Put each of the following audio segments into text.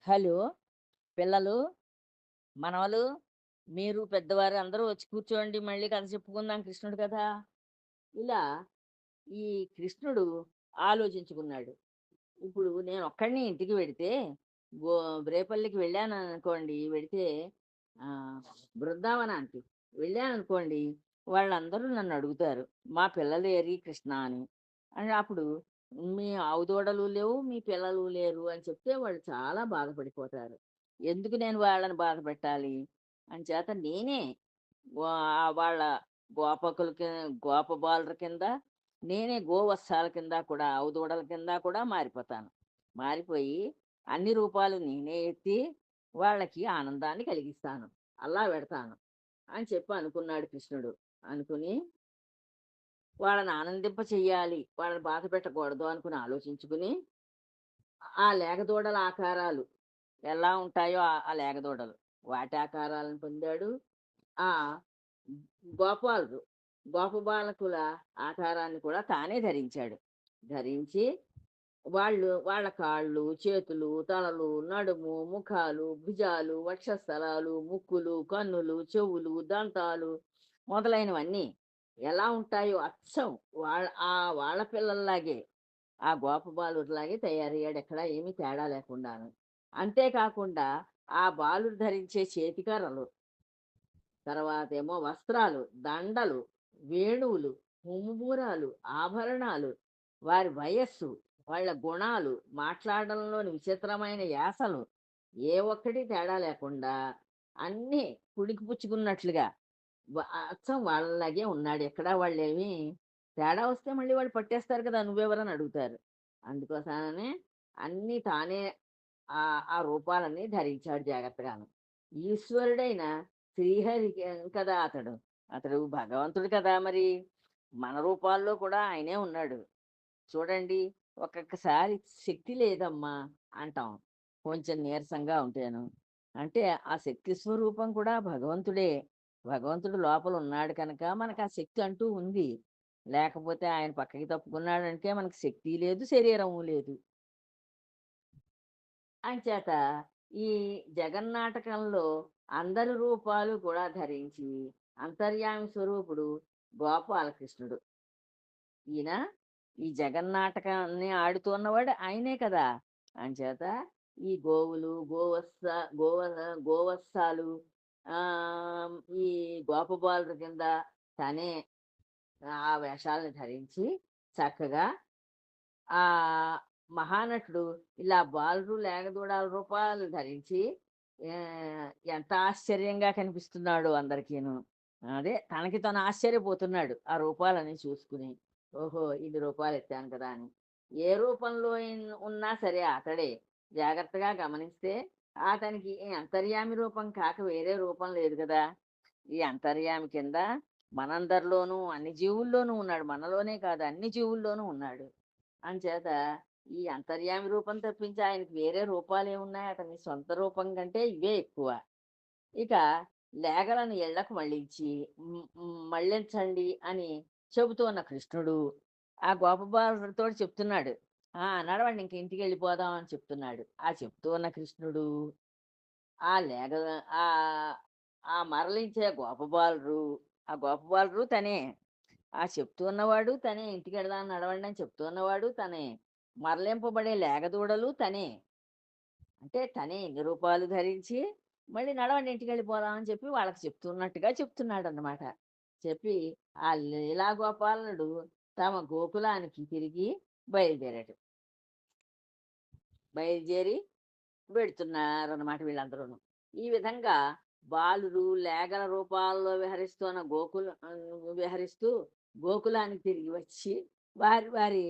Hello! పిల్లలు, మనవలు, మీరు పెద్దవారు అందరూ వచ్చి కూర్చోండి. మళ్ళీ కథ చెప్పుకుందాం కృష్ణుడి కథ. ఇలా ఈ కృష్ణుడు ఆలోచించుకున్నాడు. ఇప్పుడు నేనొక్కడినే ఇంటికి వెడితే, గో రేపల్లికి వెళ్ళాననుకోండి, వెడితే ఆహ్, బృందావనానికి వెళ్ళాననుకోండి, వాళ్ళందరూ నన్నడుగుతారు, "మా పిల్లలేరి కృష్ణ" అని. అప్పుడు "మీ ఆవు దూడలు లేవు, మీ పిల్లలు లేరు" అని చెప్తే వాళ్ళు చాలా బాధపడిపోతారు. ఎందుకు నేను వాళ్ళని బాధపెట్టాలి? అంచేత నేనే వా వాళ్ళ గోపకుల కి గోపబాలుర కింద, నేనే గోవత్సాల కింద కూడా, ఆవు దూడల కింద కూడా మారిపోతాను. మారిపోయి అన్ని రూపాలు నేనే ఎత్తి వాళ్ళకి ఆనందాన్ని కలిగిస్తాను. అల్లా వెడతాను అని చెప్పి అనుకున్నాడు కృష్ణుడు. అనుకుని వాళ్ళని ఆనందింప చెయ్యాలి, వాళ్ళని బాధ పెట్టకూడదు అనుకుని ఆలోచించుకుని, ఆ లేగదూడల ఆకారాలు ఎలా ఉంటాయో ఆ లేగదూడలు, వాటి ఆకారాలను పొందాడు. ఆ గోపాలురు, గోపబాలకుల ఆకారాన్ని కూడా తానే ధరించాడు. ధరించి వాళ్ళ కాళ్ళు, చేతులు, తలలు, నడుము, ముఖాలు, భుజాలు, వక్షస్థలాలు, ముక్కులు, కన్నులు, చెవులు, దంతాలు మొదలైనవన్నీ ఎలా ఉంటాయో అచ్చం వాళ్ళ పిల్లల్లాగే, ఆ గోపబాలుడిలాగే తయారయ్యాడు. ఎక్కడా ఏమీ తేడా లేకుండాను. అంతేకాకుండా ఆ బాలుడు ధరించే చేతికర్రలు, తర్వాతేమో వస్త్రాలు, దండలు, వేణువులు, ముమ్మురాలు, ఆభరణాలు, వారి వయస్సు, వాళ్ళ గుణాలు, మాట్లాడడంలోని విచిత్రమైన యాసలు, ఏ ఒక్కటి తేడా లేకుండా అన్నీ పుణికిపుచ్చుకున్నట్లుగా అచ్చం వాళ్ళలాగే ఉన్నాడు. ఎక్కడా వాళ్ళేమి తేడా వస్తే మళ్ళీ వాళ్ళు పట్టేస్తారు కదా! నువ్వెవరని అడుగుతారు. అందుకోసమనే అన్నీ తానే ఆ రూపాలన్నీ ధరించాడు జాగ్రత్తగాను. ఈశ్వరుడైన శ్రీహరి కదా అతడు. అతడు భగవంతుడు కదా మరి! మన రూపాల్లో కూడా ఆయనే ఉన్నాడు. చూడండి, ఒక్కొక్కసారి శక్తి లేదమ్మా అంటాం, కొంచెం నీరసంగా ఉంటేను. అంటే ఆ శక్తి స్వరూపం కూడా భగవంతుడే. భగవంతుడు లోపల ఉన్నాడు కనుక మనకు ఆ శక్తి అంటూ ఉంది. లేకపోతే ఆయన పక్కకి తప్పుకున్నాడంటే మనకి శక్తి లేదు, శరీరము లేదు. అంచేత ఈ జగన్నాటకంలో అందరి రూపాలు కూడా ధరించి అంతర్యామి స్వరూపుడు గోపాలకృష్ణుడు. ఈయన ఈ జగన్నాటకాన్ని ఆడుతున్నవాడు ఆయనే కదా! అంచేత ఈ గోవులు, గోవ గోవత్సాలు, ఆహ్, ఈ గోపబాలుల కింద తనే ఆ వేషాలను ధరించి చక్కగా ఆ మహానటుడు ఇలా బాలురు, లేగదూడాల రూపాలు ధరించి ఎంత ఆశ్చర్యంగా కనిపిస్తున్నాడో అందరికీను. అదే తనకి తను ఆశ్చర్యపోతున్నాడు ఆ రూపాలన్నీ చూసుకుని. ఓహో! ఇన్ని రూపాలెత్తాను కదా అని. ఏ రూపంలో ఉన్నా సరే అతడే. జాగ్రత్తగా గమనిస్తే అతనికి ఈ అంతర్యామి రూపం కాక వేరే రూపం లేదు గదా! ఈ అంతర్యామి కింద మనందరిలోనూ, అన్ని జీవుల్లోనూ ఉన్నాడు. మనలోనే కాదు, అన్ని జీవుల్లోనూ ఉన్నాడు. అంచేత ఈ అంతర్యామి రూపం తప్పించి ఆయనకి వేరే రూపాలేమున్నాయి? అతని సొంత రూపం కంటే ఇవే ఎక్కువ. ఇక లేగలను ఇళ్ళకు మళ్ళించి మళ్ళించండి అని చెబుతూ ఉన్న కృష్ణుడు ఆ గోపబాలుడితోటి చెప్తున్నాడు. నడవండి, ఇంక ఇంటికెళ్ళిపోదాం అని చెప్తున్నాడు. ఆ చెప్తూ ఉన్న కృష్ణుడు ఆ లేగ ఆహ్, ఆ మరలించే గోపబాలురు, ఆ గోపబాలురు తనే. ఆ చెప్తూ ఉన్నవాడు తనే. ఇంటికెడదాం నడవండి అని చెప్తూ ఉన్నవాడు తనే. మరలింపబడే లేగదూడలు తనే. అంటే తనే ఇన్ని రూపాలు ధరించి మళ్ళీ నడవండి ఇంటికెళ్ళిపోదాం అని చెప్పి వాళ్ళకి చెప్తున్నట్టుగా చెప్తున్నాడన్నమాట. చెప్పి ఆ లీలా గోపాలుడు తమ గోకులానికి తిరిగి బయలుదేరాడు. బయలుదేరి వెడుతున్నారన్నమాట వీళ్ళందరూను. ఈ విధంగా బాలురు లేగల రూపాల్లో విహరిస్తూ గోకులానికి తిరిగి వచ్చి వారి వారి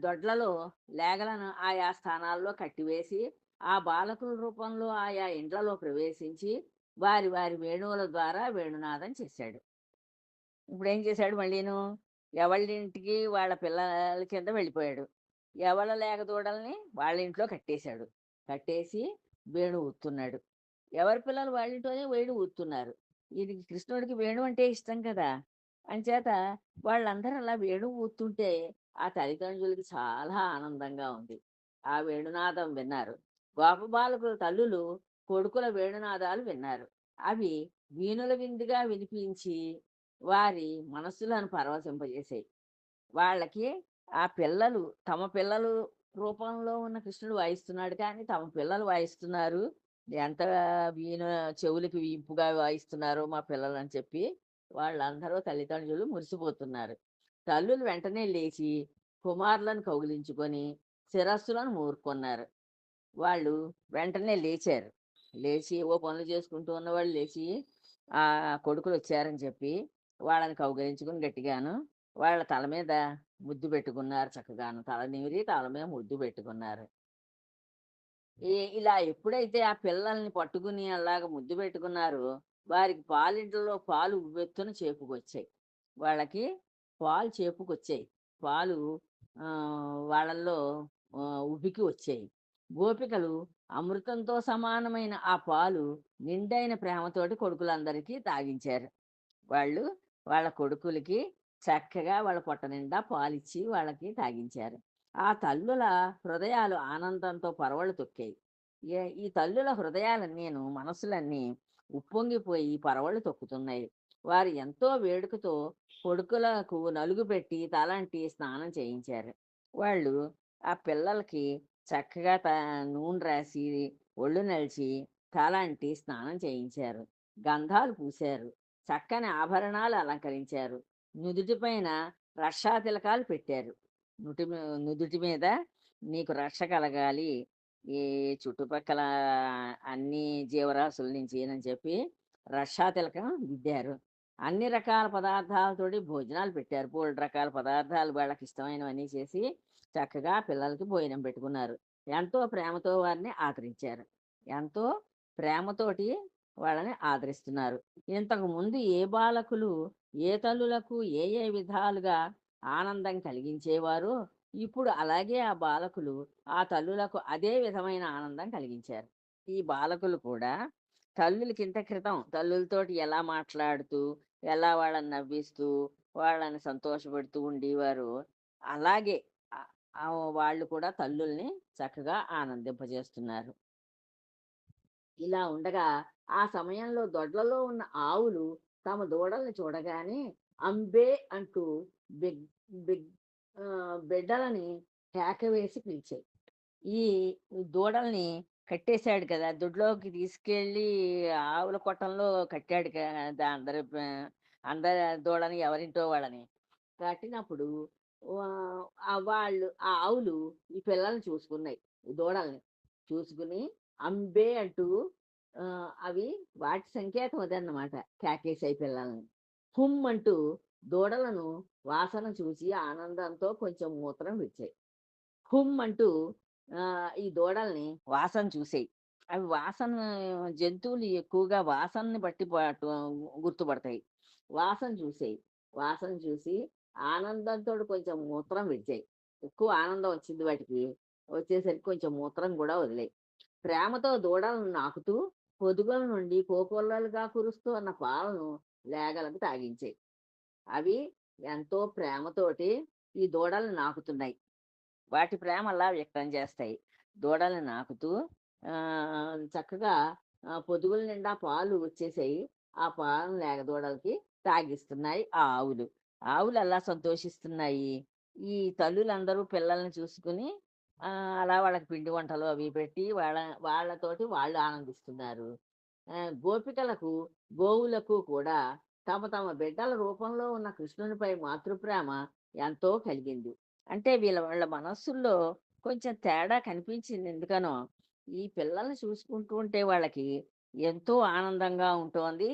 దొడ్లలో లేగలను ఆయా స్థానాల్లో కట్టివేసి, ఆ బాలకుల రూపంలో ఆయా ఇండ్లలో ప్రవేశించి వారి వారి వేణువుల ద్వారా వేణునాదం చేశాడు. ఇప్పుడేం చేశాడు మళ్ళీను, ఎవళ్ళింటికి వాళ్ళ పిల్లల కింద వెళ్ళిపోయాడు. ఎవళ్ళ లేగదూడల్ని వాళ్ళ ఇంట్లో కట్టేశాడు. కట్టేసి వేణువు ఊత్తున్నాడు. ఎవరి పిల్లలు వాళ్ళింట్లోనే వేణువు ఊతున్నారు. ఈయనకి కృష్ణుడికి వేణువు అంటే ఇష్టం కదా! అంచేత వాళ్ళందరూ అలా వేణువు ఊత్తుంటే ఆ తల్లిదండ్రులకి చాలా ఆనందంగా ఉంది. ఆ వేణునాదం విన్నారు. గోపబాలకుల తల్లులు కొడుకుల వేణునాదాలు విన్నారు. అవి వీణుల విందుగా వినిపించి వారి మనస్సులను పరవశింపజేసాయి. వాళ్ళకి ఆ పిల్లలు తమ పిల్లలు రూపంలో ఉన్న కృష్ణుడు వాయిస్తున్నాడు కానీ తమ పిల్లలు వాయిస్తున్నారు. ఎంత వీణ చెవులకి ఇంపుగా వాయిస్తున్నారో మా పిల్లలు అని చెప్పి వాళ్ళందరూ తల్లిదండ్రులు మురిసిపోతున్నారు. తల్లులు వెంటనే లేచి కుమారులను కౌగిలించుకొని శిరస్సులను మూరుకున్నారు. వాళ్ళు వెంటనే లేచారు. లేచి ఏవో పనులు చేసుకుంటూ ఉన్నవాళ్ళు లేచి కొడుకులు వచ్చారని చెప్పి వాళ్ళని కౌగిలించుకొని గట్టిగాను వాళ్ళ తల మీద ముద్దు పెట్టుకున్నారు చక్కగాను. తల నిమిరి తల మీద ముద్దు పెట్టుకున్నారు. ఇలా ఎప్పుడైతే ఆ పిల్లల్ని పట్టుకుని అలాగ ముద్దు పెట్టుకున్నారో, వారికి పాలింట్లో పాలు ఉవ్వెత్తున చేపుకొచ్చాయి. వాళ్ళకి పాలు చేపుకొచ్చాయి. పాలు వాళ్ళల్లో ఉబికి వచ్చాయి. గోపికలు అమృతంతో సమానమైన ఆ పాలు నిండైన ప్రేమతోటి కొడుకులందరికీ తాగించారు. వాళ్ళు వాళ్ళ కొడుకులకి చక్కగా వాళ్ళ పొట్ట నిండా పాలిచ్చి వాళ్ళకి తాగించారు. ఆ తల్లుల హృదయాలు ఆనందంతో పరవళ్ళు తొక్కాయి. ఈ తల్లుల హృదయాలన్నీను మనసులన్నీ ఉప్పొంగిపోయి పరవళ్ళు తొక్కుతున్నాయి. వారు ఎంతో వేడుకతో కొడుకులకు నలుగు పెట్టి తలంటి స్నానం చేయించారు. వాళ్ళు ఆ పిల్లలకి చక్కగా నూనె రాసి ఒళ్ళు నలిచి తలంటి స్నానం చేయించారు. గంధాలు పూశారు. చక్కని ఆభరణాలు అలంకరించారు. నుదుటిపైన రక్షాతిలకాలు పెట్టారు. నుదుటి మీద నీకు రక్ష కలగాలి ఈ చుట్టుపక్కల అన్ని జీవరాశుల నుంచి అని చెప్పి రక్షాతిలకం దిద్దారు. అన్ని రకాల పదార్థాలతోటి భోజనాలు పెట్టారు. బోలెడు రకాల పదార్థాలు వాళ్ళకి ఇష్టమైనవన్నీ చేసి చక్కగా పిల్లలకి భోజనం పెట్టుకున్నారు. ఎంతో ప్రేమతో వారిని ఆదరించారు. ఎంతో ప్రేమతోటి వాళ్ళని ఆదరిస్తున్నారు. ఇంతకు ముందు ఏ బాలకులు ఏ తల్లులకు ఏ ఏ విధాలుగా ఆనందం కలిగించేవారో ఇప్పుడు అలాగే ఆ బాలకులు ఆ తల్లులకు అదే విధమైన ఆనందం కలిగించారు. ఈ బాలకులు కూడా తల్లులకింత క్రితం తల్లులతోటి ఎలా మాట్లాడుతూ, ఎలా వాళ్ళని నవ్విస్తూ, వాళ్ళని సంతోషపెడుతూ ఉండేవారో అలాగే ఆహ్, వాళ్ళు కూడా తల్లుల్ని చక్కగా ఆనందింపజేస్తున్నారు. ఇలా ఉండగా ఆ సమయంలో దొడ్లలో ఉన్న ఆవులు తమ దూడల్ని చూడగానే అంబే అంటూ బిగ్ బిగ్ బిడ్డలని కేక వేసి పిలిచాయి. ఈ దూడల్ని కట్టేశాడు కదా! దొడ్లోకి తీసుకెళ్ళి ఆవుల కొట్టంలో కట్టాడు కదా! అందరి దూడని ఎవరింటో వాళ్ళని. కట్టినప్పుడు ఆ ఆవులు ఈ పిల్లల్ని చూసుకున్నాయి. ఈ దూడల్ని. చూసుకుని అంబే అంటూ అవి వాటి సంకేతం అదన్నమాట. కేకేశాయి పిల్లల్ని. హుమ్ అంటూ దూడలను వాసన చూసి ఆనందంతో కొంచెం మూత్రం విడిచాయి. హుమ్ అంటూ ఈ దూడల్ని వాసన చూసాయి. అవి వాసన జంతువులు ఎక్కువగా వాసనని బట్టి గుర్తుపడతాయి. వాసన చూసాయి. వాసన చూసి ఆనందంతోటి కొంచెం మూత్రం విడిచాయి. ఎక్కువ ఆనందం వచ్చింది వాటికి. వచ్చేసరికి కొంచెం మూత్రం కూడా వదిలాయి. ప్రేమతో దూడలను నాకుతూ పొదుగుల నుండి కోకొల్లలుగా కురుస్తూ ఉన్న పాలను లేగలకు తాగించాయి. అవి ఎంతో ప్రేమతోటి ఈ దూడల్ని నాకుతున్నాయి. వాటి ప్రేమ అలా వ్యక్తం చేస్తాయి. దూడల్ని నాకుతూ చక్కగా పొదుగుల నిండా పాలు వచ్చేసాయి. ఆ పాలను లేగ దూడలకి తాగిస్తున్నాయి ఆ ఆవులు. ఆవులు అలా సంతోషిస్తున్నాయి. ఈ తల్లులందరూ పిల్లల్ని చూసుకుని అలా వాళ్ళకి పిండి వంటలు అవి పెట్టి వాళ్ళతోటి వాళ్ళు ఆనందిస్తున్నారు. గోపికలకు, గోవులకు కూడా తమ తమ బిడ్డల రూపంలో ఉన్న కృష్ణునిపై మాతృప్రేమ ఎంతో కలిగింది. అంటే వాళ్ళ మనస్సుల్లో కొంచెం తేడా కనిపించింది ఎందుకనో. ఈ పిల్లల్ని చూసుకుంటూ ఉంటే వాళ్ళకి ఎంతో ఆనందంగా ఉంటోంది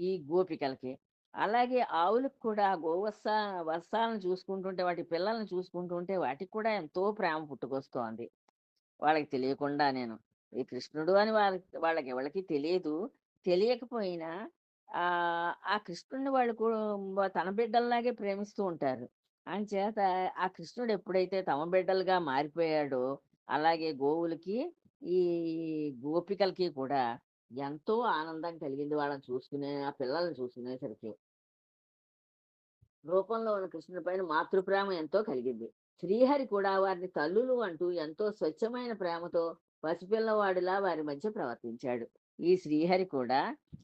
ఈ గోపికలకి. అలాగే ఆవులకు కూడా వర్షాలను చూసుకుంటుంటే వాటి పిల్లల్ని చూసుకుంటుంటే వాటికి కూడా ఎంతో ప్రేమ పుట్టుకొస్తోంది. వాళ్ళకి తెలియకుండా నేను. ఈ కృష్ణుడు అని వాళ్ళకి ఎవళ్ళకి తెలీదు. తెలియకపోయినా ఆ కృష్ణుడిని వాళ్ళు తన బిడ్డల్లాగే ప్రేమిస్తూ ఉంటారు. అంచేత ఆ కృష్ణుడు ఎప్పుడైతే తమ బిడ్డలుగా మారిపోయాడో, అలాగే గోవులకి, ఈ గోపికలకి కూడా ఎంతో ఆనందం కలిగింది వాళ్ళని చూసుకునే ఆ పిల్లల్ని చూసుకునేసరికి. రూపంలో ఉన్న కృష్ణుడి పైన మాతృప్రేమ ఎంతో కలిగింది. శ్రీహరి కూడా వారిని తల్లులు అంటూ ఎంతో స్వచ్ఛమైన ప్రేమతో పసిపిల్లవాడిలా వారి మధ్య ప్రవర్తించాడు. ఈ శ్రీహరి కూడా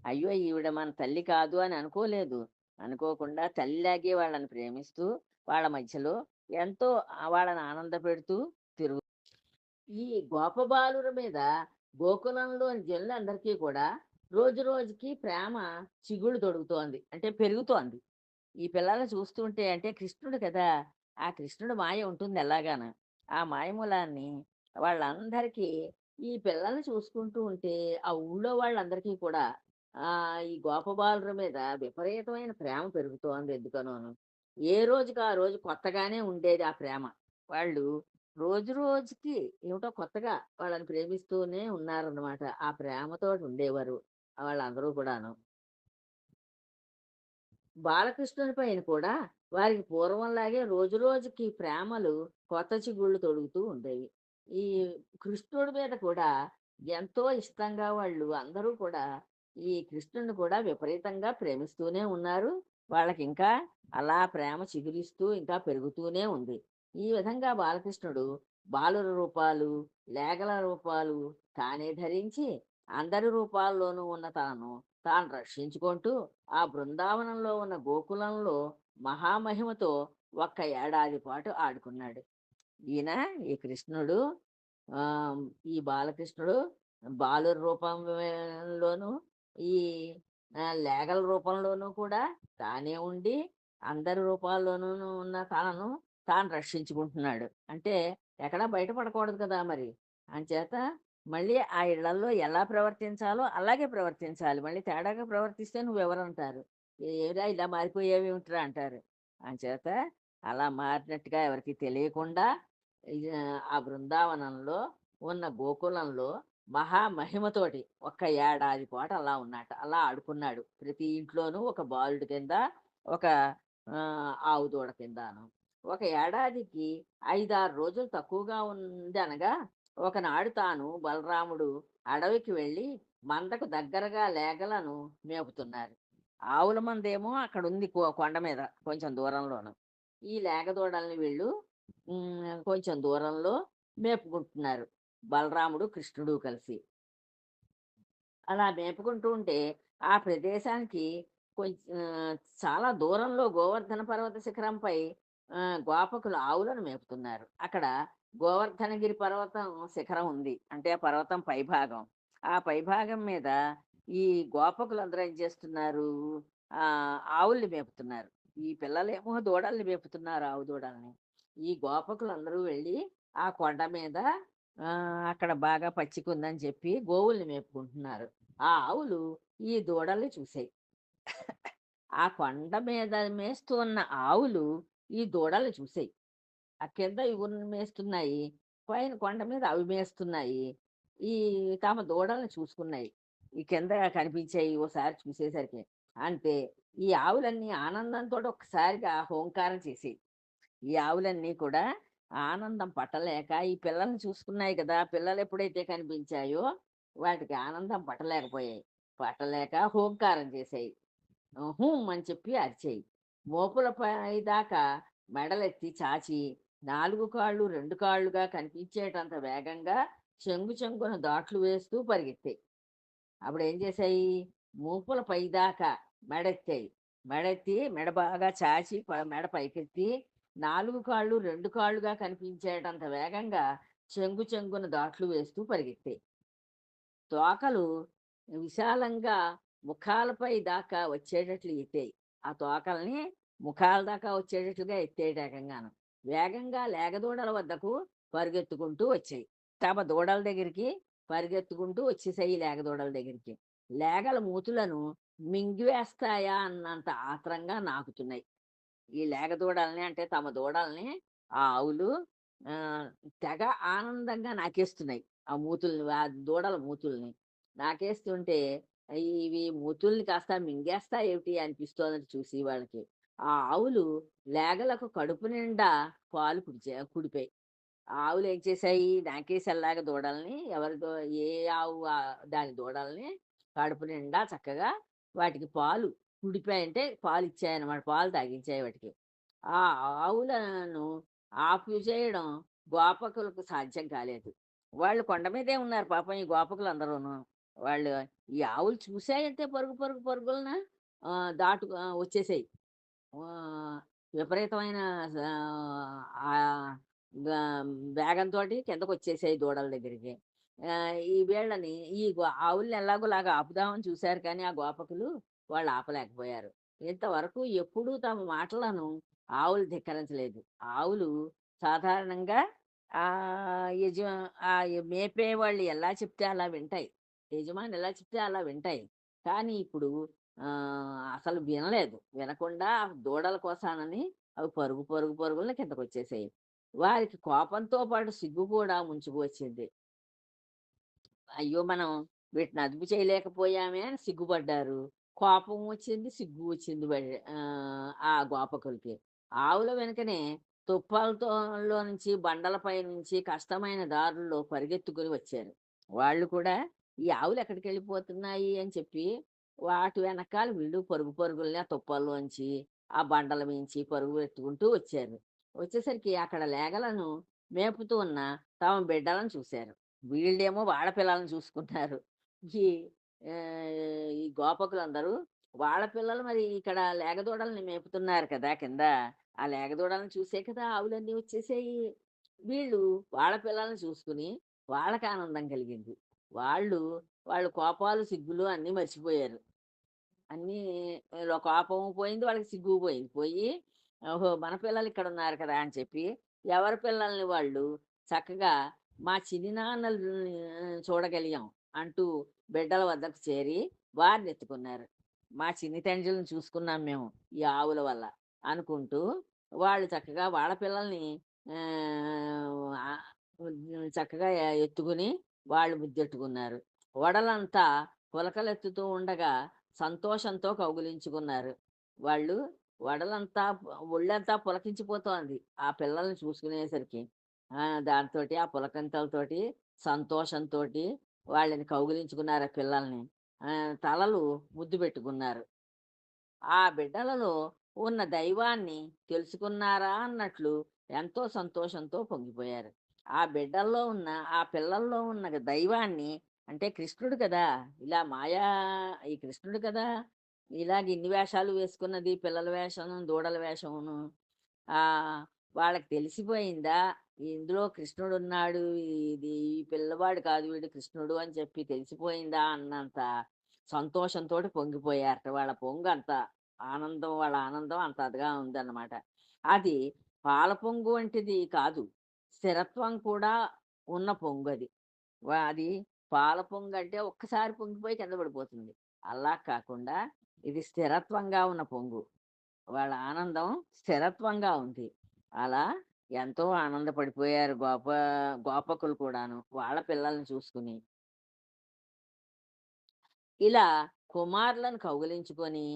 అయ్యో! ఈవిడ మన తల్లి కాదు అని అనుకోలేదు. అనుకోకుండా తల్లిలాగే వాళ్ళని ప్రేమిస్తూ, వాళ్ళ మధ్యలో ఎంతో వాళ్ళని ఆనందపెడుతూ తిరుగు ఈ గోపబాలుర మీద గోకులంలోని జనులందరికీ కూడా రోజు రోజుకి ప్రేమ చిగుళ్ళు తొడుగుతోంది. అంటే పెరుగుతోంది. ఈ పిల్లల్ని చూస్తుంటే అంటే కృష్ణుడు కదా! ఆ కృష్ణుడు మాయ ఉంటుంది ఎలాగాన. ఆ మాయమూలాన్ని వాళ్ళందరికీ ఈ పిల్లల్ని చూసుకుంటూ ఉంటే ఆ ఊళ్ళో వాళ్ళందరికీ కూడా ఈ గోపబాలుర మీద విపరీతమైన ప్రేమ పెరుగుతోంది ఎందుకనోను. ఏ రోజుకి ఆ రోజు కొత్తగానే ఉండేది ఆ ప్రేమ. వాళ్ళు రోజు రోజుకి ఏమిటో కొత్తగా వాళ్ళని ప్రేమిస్తూనే ఉన్నారన్నమాట. ఆ ప్రేమతోటి ఉండేవారు వాళ్ళందరూ కూడాను. బాలకృష్ణుని పైన కూడా వారికి పూర్వంలాగే రోజు రోజుకి ప్రేమలు కొత్త చిగుళ్ళు తొడుగుతూ ఉండేవి. ఈ కృష్ణుడి మీద కూడా ఎంతో ఇష్టంగా వాళ్ళు అందరూ కూడా ఈ కృష్ణుడిని కూడా విపరీతంగా ప్రేమిస్తూనే ఉన్నారు. వాళ్ళకింకా అలా ప్రేమ చిగురిస్తూ ఇంకా పెరుగుతూనే ఉంది. ఈ విధంగా బాలకృష్ణుడు బాలుర రూపాలు, లేగల రూపాలు తానే ధరించి అందరి రూపాల్లోనూ ఉన్న తనను తాను రక్షించుకుంటూ ఆ బృందావనంలో ఉన్న గోకులంలో మహామహిమతో ఒక్క ఏడాది పాటు ఆడుకున్నాడు. ఈయన ఈ కృష్ణుడు ఈ బాలకృష్ణుడు బాలుర రూపంలోను ఈ లేగల రూపంలోనూ కూడా తానే ఉండి అందరి రూపాల్లోనూ ఉన్న తనను తాను రక్షించుకుంటున్నాడు. అంటే ఎక్కడా బయటపడకూడదు కదా మరి. అంచేత మళ్ళీ ఆ ఇళ్లల్లో ఎలా ప్రవర్తించాలో అలాగే ప్రవర్తించాలి. మళ్ళీ తేడాగా ప్రవర్తిస్తే నువ్వెవరంటారు. "ఏరా ఇలా మారిపోయావేమిట్రా" అంటారు. అంచేత అలా మారినట్టుగా ఎవరికీ తెలియకుండా ఆ బృందావనంలో ఉన్న గోకులంలో మహామహిమతోటి ఒక్క ఏడాది పాటు అలా ఉన్నట్ట. అలా ఆడుకున్నాడు. ప్రతి ఇంట్లోనూ ఒక బాలుడి కింద, ఒక ఆవు దూడ కిందాను. ఒక ఏడాదికి 5, 6 రోజులు తక్కువగా ఉందనగా ఒకనాడు తాను బలరాముడు అడవికి వెళ్ళి మందకు దగ్గరగా లేగలను మేపుతున్నారు. ఆవుల మందేమో అక్కడుంది కొండ మీద కొంచెం దూరంలోను. ఈ లేగ దూడల్ని వీళ్ళు కొంచెం దూరంలో మేపుకుంటున్నారు. బలరాముడు, కృష్ణుడు కలిసి. అలా మేపుకుంటూ ఉంటే ఆ ప్రదేశానికి చాలా దూరంలో గోవర్ధన పర్వత శిఖరంపై గోపకులు ఆవులను మేపుతున్నారు. అక్కడ గోవర్ధనగిరి పర్వతం శిఖరం ఉంది. అంటే ఆ పర్వతం పైభాగం. ఆ పైభాగం మీద ఈ గోపకులందరూ ఏం చేస్తున్నారు? ఆవుల్ని మేపుతున్నారు. ఈ పిల్లలేమో దూడల్ని మేపుతున్నారు ఆవు దూడల్ని. ఈ గోపకులందరూ వెళ్ళి ఆ కొండ మీద అక్కడ బాగా పచ్చికుందని చెప్పి గోవుల్ని మేపుకుంటున్నారు. ఆ ఆవులు ఈ దూడల్ని చూసాయి. ఆ కొండ మీద మేస్తూ ఉన్న ఆవులు ఈ దూడల్ని చూసాయి. ఆ కింద ఇవును మేస్తున్నాయి. పైన కొండ మీద అవి మేస్తున్నాయి. ఈ తమ దూడల్ని చూసుకున్నాయి. ఈ కింద కనిపించాయి ఓసారి చూసేసరికి. అంతే ఈ ఆవులన్నీ ఆనందంతోటి ఒక్కసారిగా హూంకారం చేసేయి. ఈ ఆవులన్నీ కూడా ఆనందం పట్టలేక ఈ పిల్లల్ని చూసుకున్నాయి కదా! పిల్లలెప్పుడైతే కనిపించాయో వాటికి ఆనందం పట్టలేకపోయాయి. పట్టలేక హూంకారం చేశాయి. హూం అని చెప్పి అరిచాయి. మోపుల పైదాకా మెడలెత్తి చాచి 4 కాళ్ళు 2 కాళ్ళుగా కనిపించేటంత వేగంగా చెంగు చెంగున దాట్లు వేస్తూ పరిగెత్తాయి. అప్పుడేం చేశాయి? మూపుల పైదాకా మెడెత్తాయి. మెడెత్తి మెడ బాగా చాచి మెడ పైకెత్తి 4 కాళ్ళు 2 కాళ్ళుగా కనిపించేటంత వేగంగా చెంగు చెంగున దాట్లు వేస్తూ పరిగెత్తాయి. తోకలు విశాలంగా ముఖాలపై దాకా వచ్చేటట్లు ఎత్తాయి. ఆ తోకల్ని ముఖాల దాకా వచ్చేటట్లుగా ఎత్తేయి ఏకంగాను. వేగంగా లేగదూడల వద్దకు పరుగెత్తుకుంటూ వచ్చాయి. తమ దూడల దగ్గరికి పరిగెత్తుకుంటూ వచ్చేసాయి లేగదూడల దగ్గరికి. లేగల మూతులను మింగివేస్తాయా అన్నంత ఆత్రంగా నాకుతున్నాయి. ఈ లేగ దూడల్ని అంటే తమ దూడల్ని ఆ ఆవులు ఆహ్, తెగ ఆనందంగా నాకేస్తున్నాయి. ఆ మూతుల్ని దూడల మూతుల్ని. నాకేస్తుంటే ఇవి మూతుల్ని కాస్త మింగేస్తాయేమిటి అనిపిస్తోంది చూసి వాళ్ళకి. ఆ ఆవులు లేగలకు కడుపు నిండా పాలు కుడిపాయి. ఆ ఆవులేం చేశాయి నాకేసేల్లాగా దూడల్ని ఏ ఆవు దాని దూడల్ని కడుపు నిండా చక్కగా వాటికి పాలు కుడిపాయంటే పాలిచ్చాయన్నమాట. పాలు తాగించాయి వాటికి. ఆ ఆవులను ఆపు చేయడం గోపకులకు సాధ్యం కాలేదు. వాళ్ళు కొండ మీదే ఉన్నారు పాపం ఈ గోపకులందరూను. వాళ్ళు ఈ ఆవులు చూసాయంటే పరుగు, పరుగు, పరుగులన వచ్చేసాయి. విపరీతమైన గా వేగంతోటి కిందకొచ్చేసాయి దూడల దగ్గరికి. ఈ వీళ్ళని ఆవుల్ని ఎలాగోలాగా ఆపుదామని చూసారు కానీ ఆ గోపకులు వాళ్ళు ఆపలేకపోయారు. ఇంతవరకు ఎప్పుడూ తమ మాటలను ఆవులు ధిక్కరించలేదు. ఆవులు సాధారణంగా ఆహ్, యజ మేపేవాళ్ళు ఎలా చెప్తే అలా వింటాయి. యజమాని ఎలా చెప్తే అలా వింటాయి. కానీ ఇప్పుడు అసలు వినలేదు. వినకుండా దూడల కోసానని అవి పరుగు, పరుగు, పరుగున కిందకొచ్చేసాయి. వారికి కోపంతో పాటు సిగ్గు కూడా ముంచుకు వచ్చింది. అయ్యో! మనం వీటిని అదుపు చేయలేకపోయామే అని సిగ్గుపడ్డారు. కోపం వచ్చింది, సిగ్గు వచ్చింది ఆ గోపకులకి. ఆవుల వెనుకనే తుప్పలతో లో నుంచి బండలపై నుంచి కష్టమైన దారుల్లో పరిగెత్తుకొని వచ్చారు. వాళ్ళు కూడా ఈ ఆవులు ఎక్కడికెళ్ళిపోతున్నాయి అని చెప్పి వాటి వెనకాల వీళ్ళు పరుగు పరుగుల్ని ఆ తుప్పల్లోంచి, ఆ బండల మించి పరుగెత్తుకుంటూ వచ్చారు. వచ్చేసరికి అక్కడ లేగలను మేపుతూ ఉన్న తమ బిడ్డలను చూశారు. వీళ్ళేమో వాళ్ళ పిల్లల్ని చూసుకుంటున్నారు. ఈ ఈ గోపకులందరూ వాళ్ళ పిల్లలు మరి ఇక్కడ లేగదూడల్ని మేపుతున్నారు కదా కింద. ఆ లేగదూడలను చూసే కదా ఆవులన్నీ వచ్చేసాయి. వీళ్ళు వాళ్ళ పిల్లల్ని చూసుకుని వాళ్ళకి ఆనందం కలిగింది. వాళ్ళు వాళ్ళ కోపాలు, సిగ్గులు అన్నీ మర్చిపోయారు. అన్నీ కోపము పోయింది. వాళ్ళకి సిగ్గు పోయింది. పోయి ఓహో! మన పిల్లలు ఇక్కడున్నారు కదా! అని చెప్పి ఎవరి పిల్లల్ని వాళ్ళు చక్కగా మా చిన్నాన్నలని చూడగలిగాం అంటూ బిడ్డల వద్దకు చేరి వారినెత్తుకున్నారు. మా చిన్ని తండ్రులను చూసుకున్నాం మేము ఈ ఆవుల వల్ల అనుకుంటూ వాళ్ళు చక్కగా వాళ్ళ పిల్లల్ని ఆహ్, ఆహ్, చక్కగా ఎత్తుకుని వాళ్ళు ముద్దెట్టుకున్నారు. ఒడలంతా పులకలెత్తుతూ ఉండగా సంతోషంతో కౌగిలించుకున్నారు. వాళ్ళు వడలంతా ఒళ్ళంతా పులకించిపోతోంది. ఆ పిల్లల్ని చూసుకునేసరికి. దాంతోటి ఆ పులకింతలతోటి, సంతోషంతోటి వాళ్ళని కౌగిలించుకున్నారు ఆ పిల్లల్ని. తలలు ముద్దు పెట్టుకున్నారు. ఆ బిడ్డలలో ఉన్న దైవాన్ని తెలుసుకున్నారా అన్నట్లు ఎంతో సంతోషంతో పొంగిపోయారు. ఆ బిడ్డల్లో ఉన్న ఆ పిల్లల్లో ఉన్న దైవాన్ని అంటే కృష్ణుడు కదా! ఇలా మాయా ఈ కృష్ణుడు కదా! ఇలాగ ఇన్ని వేషాలు వేసుకున్నది పిల్లల వేషం, దూడల వేషమును. వాళ్ళకి తెలిసిపోయిందా? ఇందులో కృష్ణుడున్నాడు. ఈ పిల్లవాడు కాదు వీడు కృష్ణుడు అని చెప్పి తెలిసిపోయిందా అన్నంత సంతోషంతోటి పొంగిపోయారట. వాళ్ళ పొంగంత ఆనందం వాళ్ళ ఆనందం అంత అదిగా ఉందన్నమాట. అది పాల పొంగు వంటిది కాదు. స్థిరత్వం కూడా ఉన్న పొంగది. అది పాల పొంగంటే ఒక్కసారి పొంగిపోయి కింద పడిపోతుంది. అలా కాకుండా ఇది స్థిరత్వంగా ఉన్న పొంగు. వాళ్ళ ఆనందం స్థిరత్వంగా ఉంది. అలా ఎంతో ఆనందపడిపోయారు గోపకులు కూడాను. వాళ్ళ పిల్లల్ని చూసుకుని. ఇలా కుమారులను కౌగిలించుకొని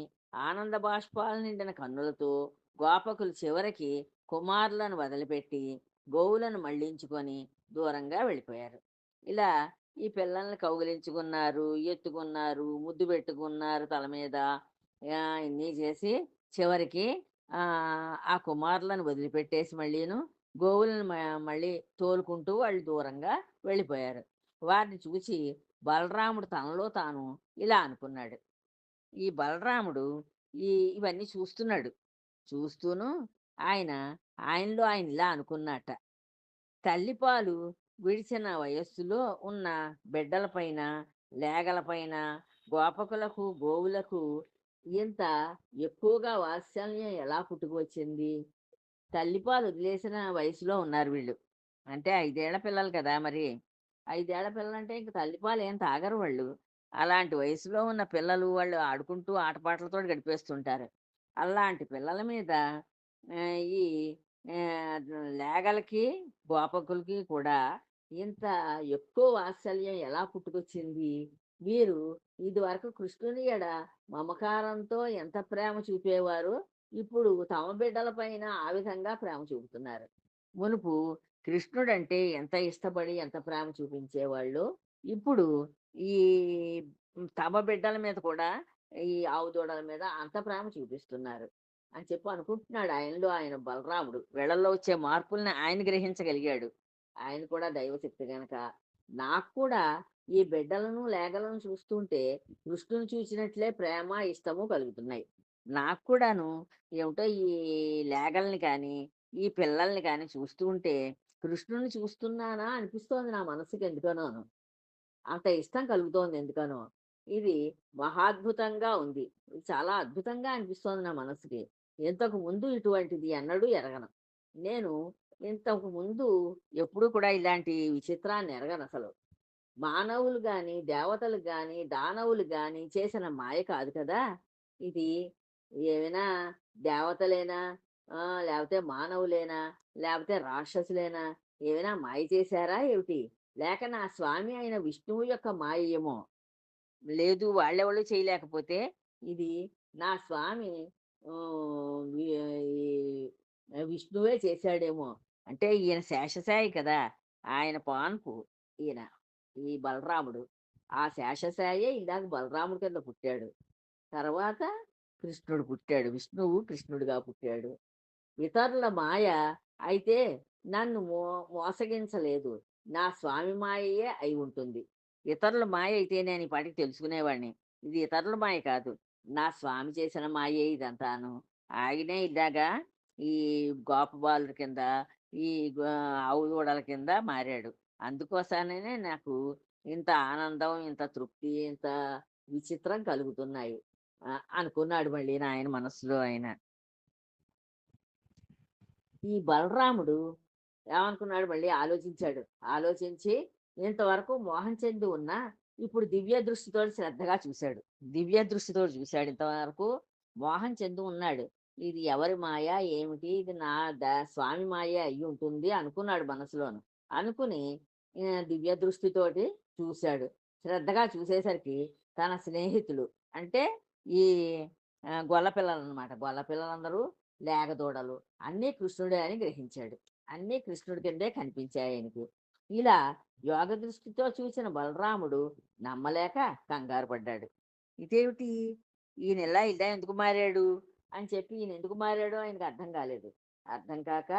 ఆనంద బాష్పాలు నిండిన కన్నులతో గోపకులు చివరికి కుమారులను వదిలిపెట్టి గోవులను మళ్ళించుకొని దూరంగా వెళ్ళిపోయారు. ఇలా ఈ పిల్లల్ని కౌగిలించుకున్నారు, ఎత్తుకున్నారు, ముద్దు పెట్టుకున్నారు తల మీద. ఇన్ని చేసి చివరికి ఆ కుమారులను వదిలిపెట్టేసి మళ్ళీను గోవులను మళ్ళీ తోలుకుంటూ వాళ్ళు దూరంగా వెళ్ళిపోయారు. వారిని చూసి బలరాముడు తనలో తాను ఇలా అనుకున్నాడు. ఈ బలరాముడు ఈ ఇవన్నీ చూస్తున్నాడు. చూస్తూను ఆయన ఆయనలో ఆయన ఇలా అనుకున్నట్ట. తల్లిపాలు విడిచిన వయస్సులో ఉన్న బిడ్డలపైన, లేగలపైన, గోపకులకు, గోవులకు ఇంత ఎక్కువగా వాత్సల్యం ఎలా పుట్టుకొచ్చింది? తల్లిపాలు వదిలేసిన వయసులో ఉన్నారు వీళ్ళు. అంటే 5 ఏళ్ల పిల్లలు కదా! మరి. 5 ఏళ్ల పిల్లలంటే ఇంక తల్లిపాలు ఏం తాగరు వాళ్ళు. అలాంటి వయసులో ఉన్న పిల్లలు వాళ్ళు ఆడుకుంటూ ఆటపాటలతోటి గడిపేస్తుంటారు. అలాంటి పిల్లల మీద ఈ లేగలకి, గోపకులకి కూడా ఇంత ఎక్కువ వాత్సల్యం ఎలా పుట్టుకొచ్చింది? వీరు ఇదివరకు కృష్ణుని ఎడ మమకారంతో ఎంత ప్రేమ చూపేవారో ఇప్పుడు తమ బిడ్డల పైన ఆ విధంగా ప్రేమ చూపుతున్నారు. మునుపు కృష్ణుడంటే ఎంత ఇష్టపడి, ఎంత ప్రేమ చూపించేవాళ్ళో, ఇప్పుడు ఈ తమ బిడ్డల మీద కూడా ఈ ఆవు దూడల మీద అంత ప్రేమ చూపిస్తున్నారు. అని చెప్పి అనుకుంటున్నాడు ఆయనలో ఆయన బలరాముడు. వీళ్ళలో వచ్చే మార్పుల్ని ఆయన గ్రహించగలిగాడు. ఆయన కూడా దైవశక్తి గనక. నాకు కూడా ఈ బిడ్డలను లేగలను చూస్తుంటే కృష్ణుని చూసినట్లే ప్రేమ ఇష్టము కలుగుతున్నాయి. నాకు కూడాను ఏమిటో ఈ లేగల్ని కానీ ఈ పిల్లల్ని కానీ చూస్తూ ఉంటే కృష్ణుని చూస్తున్నానా అనిపిస్తోంది నా మనసుకి ఎందుకనో. అంత ఇష్టం కలుగుతోంది ఎందుకనో. ఇది మహాద్భుతంగా ఉంది. ఇది చాలా అద్భుతంగా అనిపిస్తోంది నా మనసుకి. ఇంతకు ముందు ఇటువంటిది ఎన్నడూ ఎరగను. నేను ఇంతకు ముందు ఎప్పుడూ కూడా ఇలాంటి విచిత్రాన్ని ఎరగనసలు. మానవులు గాని, దేవతలు గాని, దానవులు గాని చేసిన మాయ కాదు కదా! ఇది ఏమైనా దేవతలేనా? లేపోతే మానవులేనా? లేపోతే రాక్షసులేనా? ఏమైనా మాయ చేశారా ఏమిటి? లేక నా స్వామి అయిన విష్ణువు యొక్క మాయ ఏమో! లేదు వాళ్ళెవళ్ళు చేయలేకపోతే, ఇది నా స్వామి ఆహ్, వి ఈ విష్ణువే చేశాడేమో! అంటే ఈయన శేషసాయి కదా! ఆయన పాన్పు ఈయన. ఈ బలరాముడు. ఆ శేషసాయే ఇందాక బలరాముడి కింద పుట్టాడు. తర్వాత కృష్ణుడు పుట్టాడు. విష్ణువు కృష్ణుడిగా పుట్టాడు. ఇతరుల మాయ అయితే నన్ను మోసగించలేదు. నా స్వామి మాయయే అయి ఉంటుంది. ఇతరుల మాయ అయితే నేను ఈ పాటికి తెలుసుకునేవాడిని. ఇది ఇతరుల మాయ కాదు. నా స్వామి చేసిన మాయే ఇదంతాను. ఆయనే ఇలాగా ఈ గోపబాలుడి కింద, ఈ గో ఆవు దూడల కింద మారాడు. అందుకోసాననే నాకు ఇంత ఆనందం, ఇంత తృప్తి, ఇంత విచిత్రం కలుగుతున్నాయి. అనుకున్నాడు మళ్ళీను ఆయన మనసులో ఆయన. ఈ బలరాముడు ఏమనుకున్నాడు మళ్ళీ ఆలోచించాడు. ఆలోచించి ఇంతవరకు మోహం చెంది ఉన్నా, ఇప్పుడు దివ్య దృష్టితోటి శ్రద్ధగా చూశాడు. దివ్య దృష్టితోటి చూశాడు. ఇంతవరకు మోహం చెంది ఉన్నాడు. ఇది ఎవరి మాయ? ఏమిటి? ఇది నా స్వామి మాయే అయ్యుంటుంది అనుకున్నాడు మనసులోను. అనుకుని దివ్య దృష్టితోటి చూశాడు. శ్రద్ధగా చూసేసరికి తన స్నేహితులు అంటే ఈ గొల్ల పిల్లలనమాట. గొల్ల పిల్లలందరూ లేగదూడలు అన్నీ కృష్ణుడే అని గ్రహించాడు. అన్నీ కృష్ణుడి కిందే కనిపించాయి ఆయనకి. ఇలా యోగ దృష్టితో చూసిన బలరాముడు నమ్మలేక కంగారు పడ్డాడు. ఇదేమిటి? ఈయన ఇలా ఎందుకు మారాడు అని చెప్పి ఈయన ఎందుకు మారాడో ఆయనకు అర్థం కాలేదు. అర్థం కాక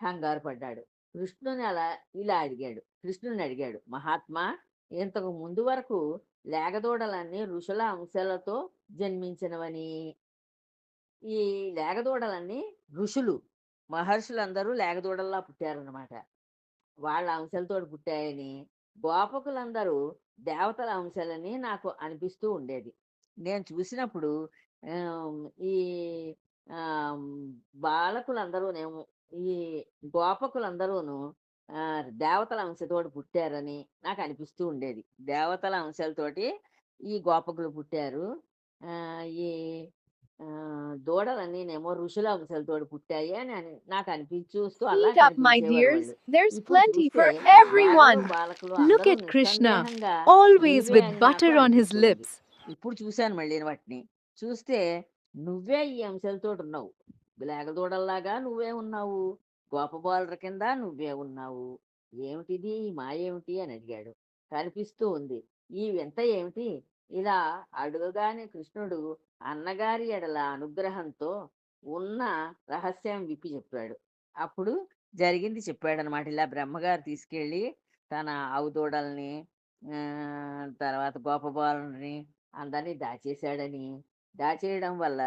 కంగారు పడ్డాడు. కృష్ణుని అలా ఇలా అడిగాడు. కృష్ణుని అడిగాడు, మహాత్మా, ఇంతకు ముందు వరకు లేగదూడలన్నీ ఋషుల అంశాలతో జన్మించినవని, ఈ లేగదూడలన్నీ ఋషులు, మహర్షులందరూ లేగదూడల్లా పుట్టారనమాట. వాళ్ళ అంశాలతోటి పుట్టాయని, గోపకులందరూ దేవతల అంశాలని నాకు అనిపిస్తూ ఉండేది. నేను చూసినప్పుడు ఆహ్, ఈ ఆహ్, బాలకులందరూనేమో ఈ గోపకులందరూను దేవతల అంశతోటి పుట్టారని నాకు అనిపిస్తూ ఉండేది. దేవతల అంశాలతోటి ఈ గోపకులు పుట్టారు. ఈ దూడలన్నీనేమో ఋషుల అంశాలతోటి పుట్టాయి అని నాకు చూస్తూ అలా Eat up, my కనిపించేవారు dears. వాళ్ళు. There's ఇప్పుడు plenty చూస్తే for లేగలు, everyone. బాలకులు Look అందరూ at Krishna, నిస్సందేహంగా always నీవే with అని నాకు butter on his అనిపిస్తూ ఉంది. lips. ఇప్పుడు చూశాను మళ్ళీ వాటిని. చూస్తే నువ్వే ఈ అంశాలతోటున్నావు. లేగదూడల్లాగా నువ్వే ఉన్నావు. గోపబాలుర కింద నువ్వే ఉన్నావు. ఏమిటిది? ఈ మాయేమిటి? అని అడిగాడు. కనిపిస్తూ ఉంది. ఈ వింత ఏమిటి? ఇలా అడగగానే కృష్ణుడు అన్నగారి ఎడల అనుగ్రహంతో ఉన్న రహస్యం విప్పి చెప్పాడు. అప్పుడు జరిగింది చెప్పాడనమాట. ఇలా బ్రహ్మగారు తీసుకెళ్ళి తన ఆవు దూడల్ని, తర్వాత గోపబాలుని అందరినీ దాచేశాడని, దాచేయడం వల్ల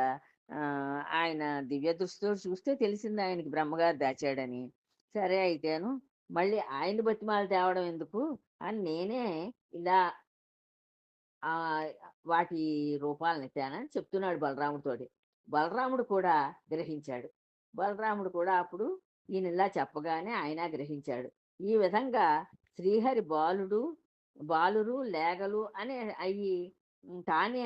ఆయన దివ్య దృష్టితో చూస్తే తెలిసింది ఆయనకి బ్రహ్మగారు దాచాడని. సరే అయితేను మళ్ళీ ఆయన్ని బతిమాలి తేవడం ఎందుకు అని నేనే ఇలా ఆహ్, వాటి రూపాలనెత్తానని చెప్తున్నాడు బలరాముడితోటి. బలరాముడు కూడా గ్రహించాడు. బలరాముడు కూడా అప్పుడు ఈయనిలా చెప్పగానే ఆయన గ్రహించాడు. ఈ విధంగా శ్రీహరి బాలురు, లేగలు అని అయి తానే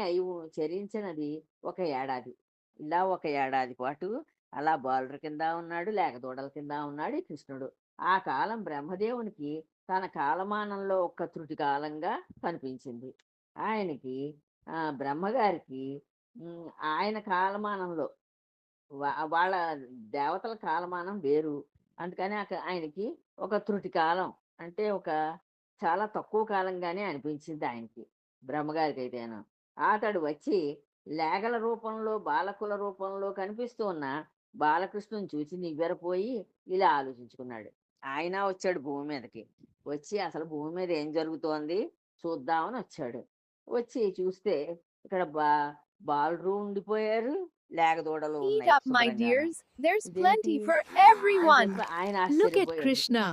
చరించినది ఒక ఏడాది. ఇలా ఒక ఏడాది పాటు అలా బాలుర కింద ఉన్నాడు, లేగదూడల కింద ఉన్నాడు ఈ కృష్ణుడు. ఆ కాలం బ్రహ్మదేవునికి తన కాలమానంలో ఒక్క త్రుటి కాలంగా కనిపించింది. ఆయనకి బ్రహ్మగారికి ఆయన కాలమానంలో వాళ్ళ దేవతల కాలమానం వేరు. అందుకని ఆయనకి ఒక త్రుటి కాలం అంటే ఒక చాలా తక్కువ కాలంగానే అనిపించింది ఆయనకి. బ్రహ్మగారికైతేను. అతడు వచ్చి లేగల రూపంలో, బాలకుల రూపంలో కనిపిస్తూ ఉన్న బాలకృష్ణుని చూసి నివ్వెరపోయి ఇలా ఆలోచించుకున్నాడు. ఆయన వచ్చాడు భూమి మీదకి. వచ్చి అసలు భూమి మీద ఏం జరుగుతోంది చూద్దామని వచ్చాడు. వచ్చి చూస్తే ఇక్కడ బాలురు ఉండిపోయారు. లేగదూడలు Eat ఉన్నాయి up, my శుభ్రంగాను. dears. There's ఇదేంటి plenty for అని everyone. చెప్పి ఆయన Look at ఆశ్చర్యపోయాడు. Krishna,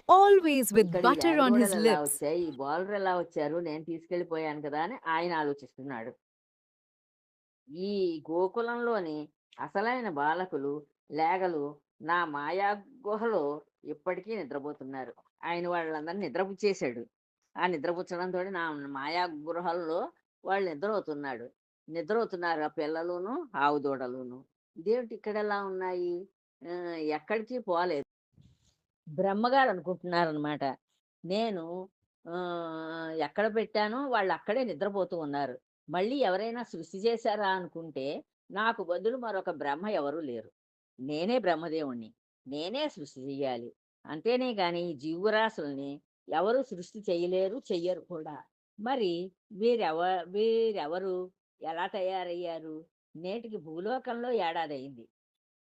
always with ఇక్కడ ఈ butter on his లేగదూడలు ఎలా lips. వచ్చాయి? ఈ బాలురు ఎలా వచ్చారు? నేను తీసుకెళ్ళిపోయాను కదా అని ఆయన ఆలోచిస్తున్నాడు. ఈ గోకులంలోని అసలైన బాలకులు లేగలు నా మాయా గుహలో ఇప్పటికీ నిద్రపోతున్నారు. ఆయన వాళ్ళందరినీ నిద్రపుచ్చేశాడు. ఆ నిద్రపుచ్చడంతో నా మాయా గృహల్లో వాళ్ళు నిద్రపోతున్నారు ఆ పిల్లలును ఆవు దూడలును. ఇదేమిటి ఇక్కడ ఎలా ఉన్నాయి? ఎక్కడికి పోలేదు. బ్రహ్మగారు అనుకుంటున్నారనమాట. నేను ఎక్కడ పెట్టానో వాళ్ళు అక్కడే నిద్రపోతూ ఉన్నారు. మళ్ళీ ఎవరైనా సృష్టి చేశారా అనుకుంటే, నాకు బదులు మరొక బ్రహ్మ ఎవరూ లేరు. నేనే బ్రహ్మదేవుణ్ణి. నేనే సృష్టి చెయ్యాలి. అంతేనే గాని ఈ జీవరాశుల్ని ఎవరు సృష్టి చేయలేరు, చెయ్యరు కూడా. మరి వీరెవ వీరెవరు? ఎలా తయారయ్యారు? నేటికి భూలోకంలో ఏడాదయింది.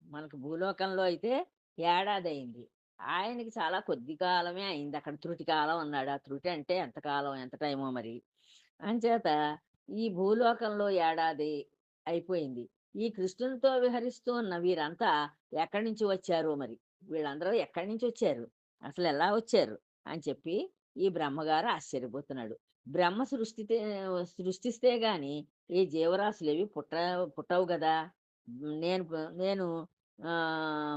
మనకు భూలోకంలో అయితే ఏడాదయింది. ఆయనకి చాలా కొద్ది కాలమే అయింది. అక్కడ త్రుటి కాలం అన్నాడు. ఆ త్రుటి అంటే ఎంత కాలం, ఎంత టైమో మరి. అంచేత ఈ భూలోకంలో ఏడాది అయిపోయింది. ఈ కృష్ణునితో విహరిస్తూ ఉన్న వీరంతా ఎక్కడి నుంచి వచ్చారో మరి. వీళ్ళందరూ ఎక్కడి నుంచి వచ్చారు? అసలు ఎలా వచ్చారు? అని చెప్పి ఈ బ్రహ్మగారు ఆశ్చర్యపోతున్నాడు. బ్రహ్మ సృష్టిస్తే గాని ఈ జీవరాశులేవి పుట్టవు గదా! నేను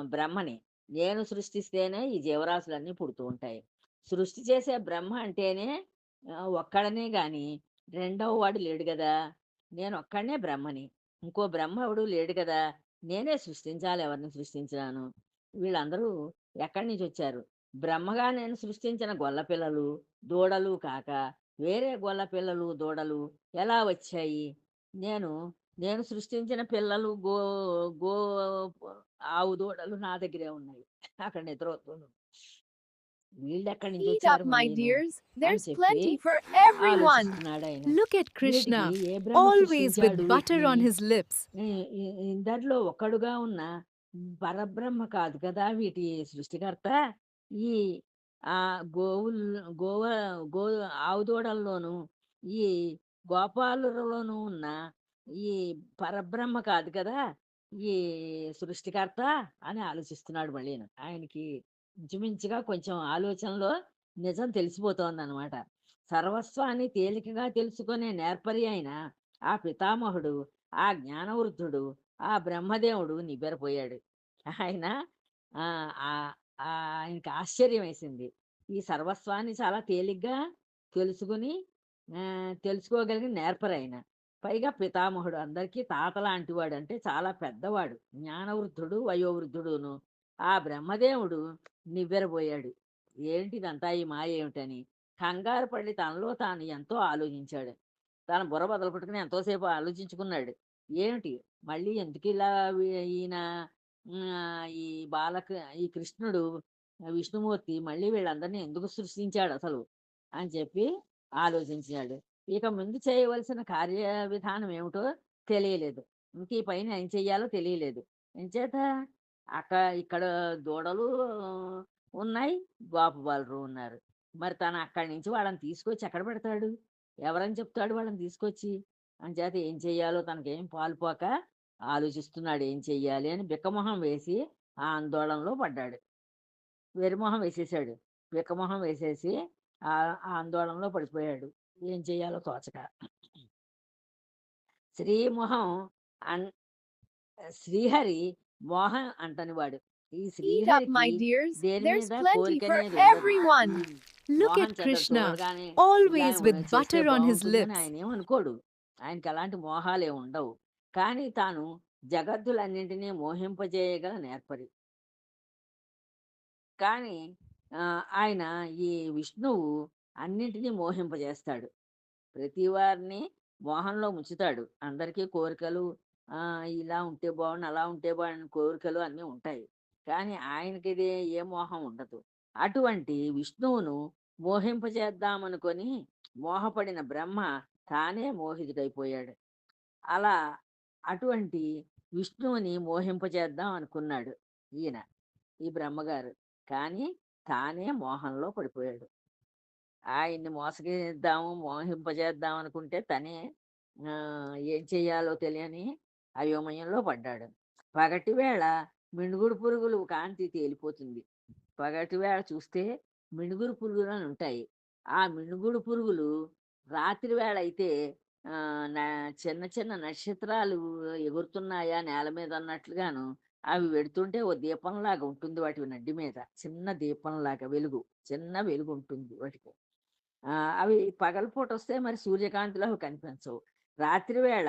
బ్రహ్మని. నేను సృష్టిస్తేనే ఈ జీవరాశులన్నీ పుడుతూ ఉంటాయి. సృష్టి చేసే బ్రహ్మ అంటేనే ఒక్కడనే గాని రెండవ వాడు లేడు గదా! నేనొక్కడినే బ్రహ్మని. ఇంకో బ్రహ్మ ఎవడు లేడు గదా! నేనే సృష్టించాలి ఎవరిని సృష్టించినాను. వీళ్ళందరూ ఎక్కడి నుంచొచ్చారు? బ్రహ్మగా నేను సృష్టించిన గొల్లపిల్లలు, దూడలు కాక వేరే గొల్లపిల్లలు, దూడలు ఎలా వచ్చాయి? నేను నేను సృష్టించిన పిల్లలు గో ఆవు దూడలు నా దగ్గరే ఉన్నాయి. అక్కడ నిద్రపోతున్నారు. వీళ్ళెక్కడి నుంచి Eat up, వచ్చారు my మళ్ళీను dears. అని There's చెప్పి plenty for everyone. ఆలోచిస్తున్నాడాయన. Look at వీటికి Krishna, A Brahma always with సృష్టించాడు butter వీటిని? on his lips. ఇందరిలో ఒక్కడుగా ఉన్న పరబ్రహ్మ కాదు కదా వీటి సృష్టికర్త. ఈ ఆ గోవుల్ గోవ గో ఆవు దూడల్లోనూ ఈ గోపాలురలోనూ ఉన్న ఈ పరబ్రహ్మ కాదు కదా ఈ సృష్టికర్త అని ఆలోచిస్తున్నాడు మళ్ళీను. ఆయనకి ఇంచుమించుగా కొంచెం ఆలోచనలో నిజం తెలిసిపోతోందనమాట. సర్వస్వాన్ని తేలికగా తెలుసుకునే నేర్పరి అయిన ఆ పితామహుడు, ఆ జ్ఞానవృద్ధుడు, ఆ బ్రహ్మదేవుడు నివ్వెరపోయాడు. ఆయన ఆహ్, ఆహ్, ఆయనకి ఆశ్చర్యం వేసింది. ఈ సర్వస్వాన్ని చాలా తేలిగ్గా తెలుసుకుని తెలుసుకోగలిగిన నేర్పరాయన. పైగా పితామహుడు అందరికీ తాత లాంటివాడు. అంటే చాలా పెద్దవాడు. జ్ఞానవృద్ధుడు, వయోవృద్ధుడును. ఆ బ్రహ్మదేవుడు నివ్వెరబోయాడు. ఏంటిదంతా ఈ మాయ ఏమిటని. కంగారు పడి తనలో తాను ఎంతో ఆలోచించాడు. తన బుర్ర బదలు కొట్టుకుని ఎంతోసేపు ఆలోచించుకున్నాడు. ఏమిటి మళ్ళీ ఎందుకిలా ఈయన ఈ బాలక ఈ కృష్ణుడు విష్ణుమూర్తి మళ్ళీ వీళ్ళందరినీ ఎందుకు సృష్టించాడసలు అని చెప్పి ఆలోచించాడు. ఇక ముందు చేయవలసిన కార్య విధానం ఏమిటో తెలియలేదు. ఇంక ఈ పైన ఏం చెయ్యాలో తెలియలేదు. ఎంచేత ఇక్కడ దూడలు ఉన్నాయి. గోపబాలురు ఉన్నారు. మరి తను అక్కడి నుంచి వాళ్ళని తీసుకొచ్చి ఎక్కడ పెడతాడు? ఎవరని చెప్తాడు వాళ్ళని తీసుకొచ్చి? అంచేత ఏం చెయ్యాలో తనకేం పాలుపోక ఆలోచిస్తున్నాడు ఏం చెయ్యాలి అని బిక్కమొహం వేసి ఆందోళనలో పడ్డాడు. వెరిమొహం వేసేసాడు. బిక్కమొహం వేసేసి ఆందోళనలో పడిపోయాడు. ఏం చెయ్యాలో తోచక. శ్రీమొహం అన్ శ్రీహరి మోహం అంటనివాడు. ఈ Eat up, my శ్రీహరికి dears. దేని There's మీద plenty కోరిక for అనేది ఉండదు. everyone. Look మోహం at చెందడు. Krishna, చూడగానే ఇలా always with చేస్తే butter on his బాగుంటుందని lips. ఆయన ఏమనుకోడు. ఆయనకి అలాంటి మోహాలే ఉండవు. కానీ తాను జగత్తులన్నింటినీ మోహింపజేయగల నేర్పరి. కానీ ఆయన ఈ విష్ణువు అన్నింటినీ మోహింపజేస్తాడు. ప్రతి వారిని మోహంలో ముంచుతాడు. అందరికీ కోరికలు ఇలా ఉంటే బాగుండు, అలా ఉంటే బాగుండు కోరికలు అన్నీ ఉంటాయి. కానీ ఆయనకిది ఏ మోహం ఉండదు. అటువంటి విష్ణువును మోహింపజేద్దామనుకొని మోహపడిన బ్రహ్మ తానే మోహితుడైపోయాడు. అలా అటువంటి విష్ణువుని మోహింపజేద్దాం అనుకున్నాడు ఈయన, ఈ బ్రహ్మగారు. కానీ తానే మోహంలో పడిపోయాడు. ఆయన్ని మోసగిద్దాము, మోహింపజేద్దాం అనుకుంటే తనే ఏం చెయ్యాలో తెలియని అయోమయంలో పడ్డాడు. పగటివేళ మిణుగురు పురుగులు కాంతి తేలిపోతుంది. పగటివేళ చూస్తే మిణుగురు పురుగులని ఉంటాయి. ఆ మిణుగుడు పురుగులు రాత్రి వేళ అయితే నా చిన్న చిన్న నక్షత్రాలు ఎగురుతున్నాయా నేల మీద అన్నట్లుగాను అవి వెడుతుంటే ఓ దీపంలాగా ఉంటుంది వాటి నడ్డి మీద. చిన్న దీపంలాగా వెలుగు. చిన్న వెలుగు ఉంటుంది వాటికి. అవి పగలుపూటొస్తే మరి సూర్యకాంతిలో అవి కనిపించవు. రాత్రి వేళ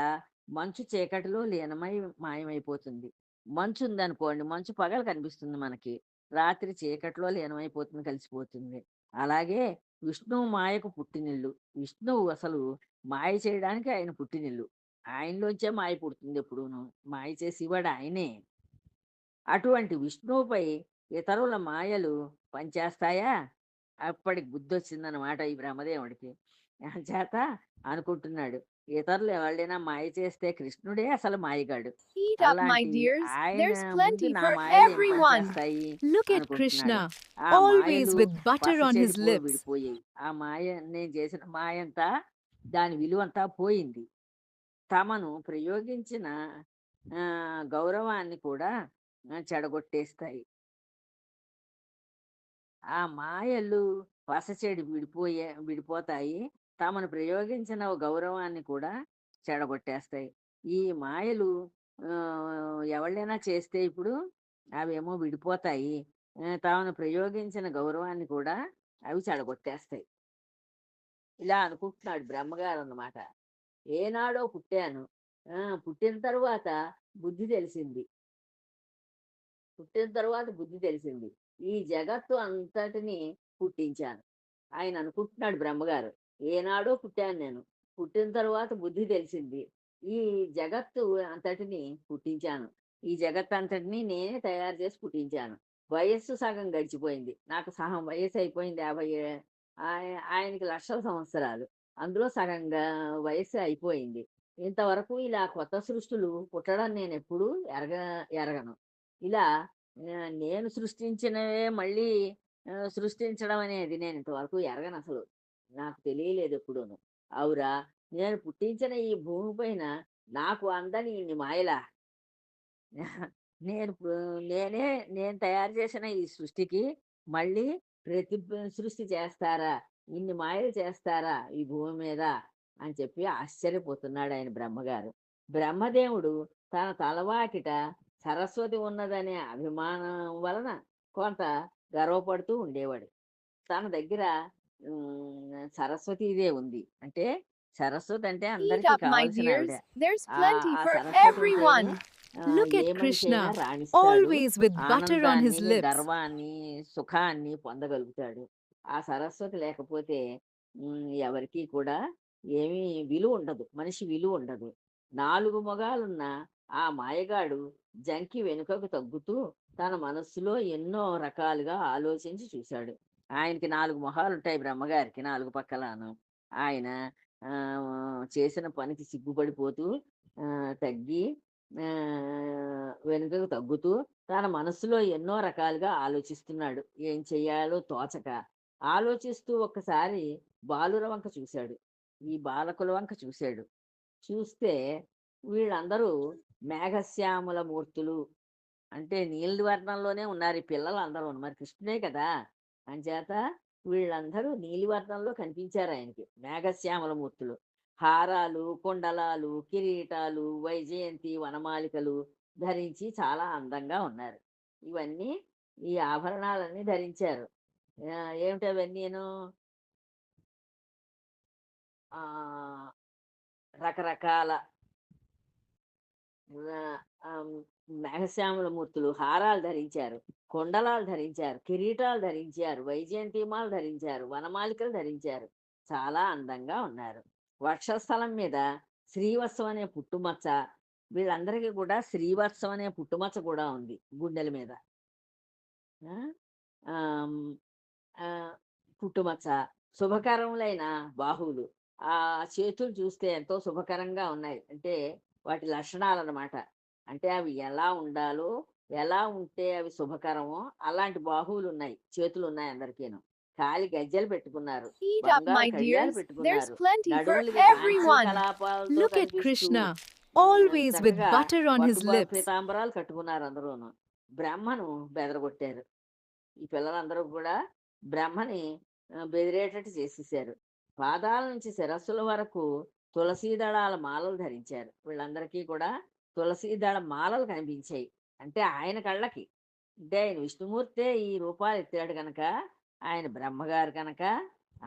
మంచు చీకటిలో లీనమై మాయమైపోతుంది. మంచుందనుకోండి, మంచు పగలు కనిపిస్తుంది మనకి. రాత్రి చీకటిలో లీనమైపోతుంది, కలిసిపోతుంది. అలాగే విష్ణువు మాయకు పుట్టినిల్లు. విష్ణువు అసలు మాయ చేయడానికి ఆయన పుట్టినిల్లు. ఆయనలోంచే మాయ పుడుతుంది ఎప్పుడూను. మాయ చేసేవాడు ఆయనే. అటువంటి విష్ణువుపై ఇతరుల మాయలు పనిచేస్తాయా? అప్పటికి బుద్ధొచ్చిందనమాట ఈ బ్రహ్మదేవుడికి. చేత అనుకుంటున్నాడు. ఇతరులు ఎవళ్ళైనా మాయ చేస్తే కృష్ణుడే అసలు మాయగాడు. Eat up, my అలాంటి dears. ఆయన There's ముందు plenty నా for మాయలు ఏం everyone. పనిచేస్తాయి Look at అనుకుంటున్నాడు. Krishna, ఆ always మాయలు with butter పస on his చెడిపో lips. విడిపోయాయి. ఆ మాయ నేను చేసిన మాయంతా దాని విలువంతా పోయింది. తమను ప్రయోగించిన గౌరవాన్ని కూడా చెడగొట్టేస్తాయి. ఆ మాయలు పసచెడి విడిపోతాయి. తమను ప్రయోగించిన గౌరవాన్ని కూడా చెడగొట్టేస్తాయి. ఈ మాయలు ఎవళ్ళైనా చేస్తే ఇప్పుడు అవేమో విడిపోతాయి. తాను ప్రయోగించిన గౌరవాన్ని కూడా అవి చెడగొట్టేస్తాయి. ఇలా అనుకుంటున్నాడు బ్రహ్మగారన్నమాట. ఏనాడో పుట్టాను. పుట్టిన తరువాత బుద్ధి తెలిసింది. పుట్టిన తరువాత బుద్ధి తెలిసింది. ఈ జగత్తు అంతటిని పుట్టించాను. ఆయన అనుకుంటున్నాడు బ్రహ్మగారు. ఏనాడో పుట్టాను నేను. పుట్టిన తరువాత బుద్ధి తెలిసింది. ఈ జగత్తు అంతటిని పుట్టించాను. ఈ జగత్తంతటిని నేనే తయారు చేసి పుట్టించాను. వయస్సు సగం గడిచిపోయింది. నాకు సగం వయస్సు అయిపోయింది 50 ఆయనకి లక్షల సంవత్సరాలు. అందులో సగంగా వయస్సు అయిపోయింది. ఇంతవరకు ఇలా కొత్త సృష్టులు పుట్టడం నేనెప్పుడూ ఎరగను. ఇలా నేను సృష్టించినవే మళ్ళీ సృష్టించడం అనేది నేను ఇంతవరకు ఎరగనసలు. నాకు తెలియలేదు ఎప్పుడూను. అవురా! నేను పుట్టించిన ఈ భూమి పైన నాకు అందని ఇన్ని మాయలా? నేను పు నేనే నేను తయారు చేసిన ఈ సృష్టికి మళ్ళీ సృష్టి చేస్తారా? ఇన్ని మాయలు చేస్తారా ఈ భూమి మీద? అని చెప్పి ఆశ్చర్యపోతున్నాడు ఆయన బ్రహ్మగారు. బ్రహ్మదేవుడు తన తలవాకిట సరస్వతి ఉన్నదనే అభిమానం వలన కొంత గర్వపడుతూ ఉండేవాడు. తన దగ్గర సరస్వతీదే ఉంది. అంటే సరస్వతి అంటే Eat అందరికీ up, my కావాల్సిన ఆవిడ. dears. There's ఆ plenty ఆ for సరస్వతి ఉంటేనే everyone. Look A at మనిషైనా Krishna, రాణిస్తాడు. always with butter on his ఆనందాన్ని, lips. గర్వాన్ని, సుఖాన్ని పొందగలుగుతాడు. ఆ సరస్వతి లేకపోతే ఎవరికీ కూడా ఏమీ విలువ ఉండదు. మనిషి విలువ ఉండదు. 4 మొగాలున్న ఆ మాయగాడు జంకి వెనుకకు తగ్గుతూ తన మనస్సులో ఎన్నో రకాలుగా ఆలోచించి చూశాడు. ఆయనకి 4 మొహాలుంటాయి బ్రహ్మగారికి 4 పక్కలాను. ఆయన చేసిన పనికి సిగ్గుపడిపోతూ తగ్గి వెనుకకు తగ్గుతూ తన మనస్సులో ఎన్నో రకాలుగా ఆలోచిస్తున్నాడు. ఏం చెయ్యాలో తోచక. ఆలోచిస్తూ ఒక్కసారి బాలుర వంక చూశాడు. ఈ బాలకుల వంక చూశాడు. చూస్తే వీళ్ళందరూ మేఘశ్యామల మూర్తులు. అంటే నీలి వర్ణంలోనే ఉన్నారు ఈ పిల్లలందరూను. మరి కృష్ణుడే కదా! అంచేత వీళ్ళందరూ నీలి వర్ణంలో కనిపించారు ఆయనకి. మేఘశ్యామల మూర్తులు. హారాలు, కుండలాలు, కిరీటాలు, వైజయంతి, వనమాలికలు ధరించి చాలా అందంగా ఉన్నారు. ఇవన్నీ ఈ ఆభరణాలన్నీ ధరించారు. ఏమిటవన్నీను? ఆహ్, రకరకాల ఆహ్, ఆహ్, మేఘశ్యామల మూర్తులు హారాలు ధరించారు. కుండలాలు ధరించారు. కిరీటాలు ధరించారు. వైజయంతిమాలు ధరించారు. వనమాలికలు ధరించారు. చాలా అందంగా ఉన్నారు. వక్షస్థలం మీద శ్రీవత్సం అనే పుట్టుమచ్చ. వీళ్ళందరికీ కూడా శ్రీవత్సం అనే పుట్టుమచ్చ కూడా ఉంది గుండెల మీద. ఆ! ఆహ్, ఆహ్, పుట్టుమచ్చ. శుభకరములైన బాహువులు. ఆ చేతులు చూస్తే ఎంతో శుభకరంగా ఉన్నాయి. అంటే వాటి లక్షణాలనమాట. అంటే అవి ఎలా ఉండాలో ఎలా ఉంటే అవి శుభకరమో అలాంటి బాహువులు ఉన్నాయి, చేతులు ఉన్నాయి అందరికీను. కాలి గజ్జెలు పెట్టుకున్నారు, Eat up, బంగారు my కడియాలు dears. There's పెట్టుకున్నారు, plenty for నడుములకి Kanchi everyone. కలాపాలతో Look at కనిపిస్తూ Krishna, always with చక్కగా butter on his పట్టు lips. పీతాంబరాలు కట్టుకున్నారు అందరూను. బ్రహ్మను బెదరగొట్టారు. ఈ పిల్లలందరూ కూడా బ్రహ్మని బెదిరేటట్టు చేసేసారు. పాదాల నుంచి శిరస్సుల వరకు తులసీ దళాల మాలలు ధరించారు. వీళ్ళందరికీ కూడా తులసీ దళ మాలలు కనిపించాయి. అంటే ఆయన కళ్ళకి, అంటే ఆయన విష్ణుమూర్తే ఈ రూపాలు ఎత్తాడు కనుక, ఆయన బ్రహ్మగారు కనుక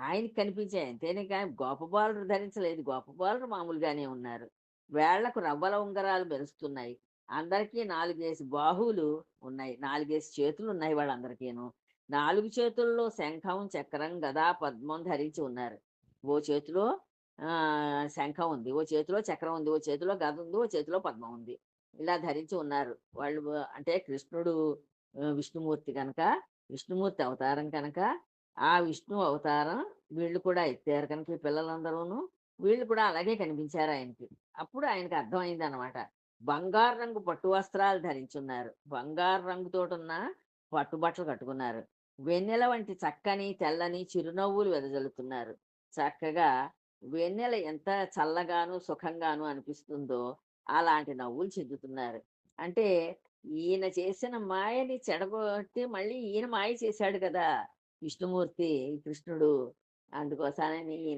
ఆయనకి కనిపించాయి. అంతేనే కానీ గోపబాలుడు ధరించలేదు. గోపబాలుడు మామూలుగానే ఉన్నారు. వేళ్లకు రవ్వల ఉంగరాలు మెరుస్తున్నాయి. అందరికీ 4 బాహువులు ఉన్నాయి. 4 చేతులు ఉన్నాయి వాళ్ళందరికీను. 4 చేతుల్లో శంఖం, చక్రం, గదా, పద్మం ధరించి ఉన్నారు. ఓ చేతిలో శంఖం ఉంది, ఓ చేతిలో చక్రం ఉంది, ఓ చేతిలో గద ఉంది, ఓ చేతిలో పద్మం ఉంది. ఇలా ధరించి ఉన్నారు వాళ్ళు. అంటే కృష్ణుడు విష్ణుమూర్తి కనుక, విష్ణుమూర్తి అవతారం కనుక, ఆ విష్ణు అవతారం వీళ్ళు కూడా ఎత్తారు కనుక ఈ పిల్లలందరూను వీళ్ళు కూడా అలాగే కనిపించారు ఆయనకి. అప్పుడు ఆయనకి అర్థమైంది అనమాట. బంగారు రంగు పట్టు వస్త్రాలు ధరించున్నారు, బంగారు రంగుతోటున్న పట్టుబట్టలు కట్టుకున్నారు, వెన్నెల వంటి చక్కని తెల్లని చిరునవ్వులు వెదజల్లుతున్నారు. చక్కగా వెన్నెల ఎంత చల్లగాను సుఖంగాను అనిపిస్తుందో అలాంటి నవ్వులు చెందుతున్నారు. అంటే ఈయన చేసిన మాయని చెడగొట్టి మళ్ళీ ఈయన మాయ చేశాడు కదా విష్ణుమూర్తి, కృష్ణుడు. అందుకోసానని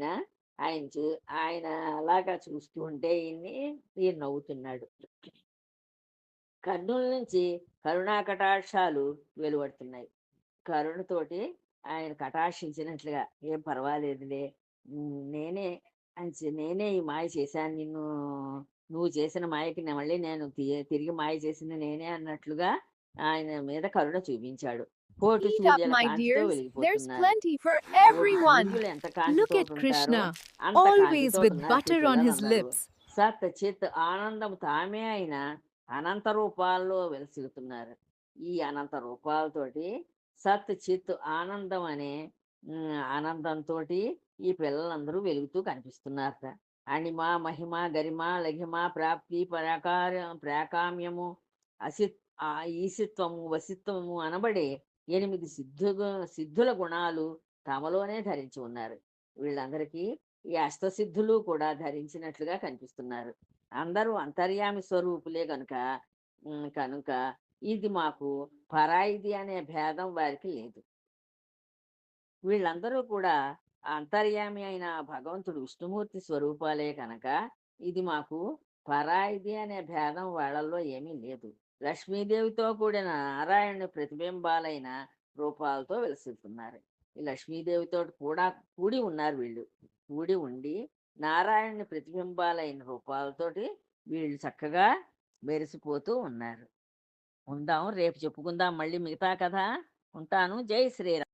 ఆయన చూ ఆయన అలాగా చూస్తూ ఉంటే ఈయన నవ్వుతున్నాడు. కన్నుల నుంచి కరుణా కటాక్షాలు వెలువడుతున్నాయి. కరుణతోటి ఆయన కటాక్షించినట్లుగా, ఏం పర్వాలేదులే, నేనే నేనే ఈ మాయ చేశాను నిన్ను, నువ్వు చేసిన మాయకి మళ్ళీ నేను తిరిగి మాయ చేసింది నేనే అన్నట్లుగా ఆయన మీద కరుణ చూపించాడు. కోటి Eat up, సూర్యుల my కాంతితో dears. There's వెలిగిపోతున్నారు. plenty for కోటి everyone. సూర్యులు ఎంత Look కాంతితో at ఉంటారో Krishna, అంత always కాంతితో with ఉన్నారు ఈ butter on his పిల్లలందరూ. lips. సత్ చిత్ ఆనందం తామే అయిన అనంత రూపాల్లో వెలసిల్లుతున్నారు. ఈ అనంత రూపాలతోటి సత్ చిత్ ఆనందం అనే ఆనందంతో ఈ పిల్లలందరూ వెలుగుతూ కనిపిస్తున్నారట. అణిమ మహిమ గరిమ లఘిమ ప్రాప్తి ప్రాకామ్యము అసి ఈసిత్వము వసిత్వము అనబడే 8 సిద్ధుల గుణాలు తమలోనే ధరించి ఉన్నారు. వీళ్ళందరికీ ఈ అష్టసిద్ధులు కూడా ధరించినట్లుగా కనిపిస్తున్నారు. అందరూ అంతర్యామి స్వరూపులే కనుక ఇది మాకు పరాయిది అనే భేదం వారికి లేదు. వీళ్ళందరూ కూడా అంతర్యామి అయిన భగవంతుడు విష్ణుమూర్తి స్వరూపాలే కనుక ఇది మాకు పరాయిది అనే భేదం వాళ్ళల్లో ఏమీ లేదు. లక్ష్మీదేవితో కూడిన నారాయణుని ప్రతిబింబాలైన రూపాలతో వెలుస్తున్నారు. ఈ లక్ష్మీదేవితో కూడా కూడి ఉన్నారు వీళ్ళు. కూడి ఉండి నారాయణుని ప్రతిబింబాలైన రూపాలతోటి వీళ్ళు చక్కగా మెరిసిపోతూ ఉన్నారు. ఉందాం, రేపు చెప్పుకుందాం మళ్ళీ మిగతా కథ. ఉంటాను. జై శ్రీరామ్.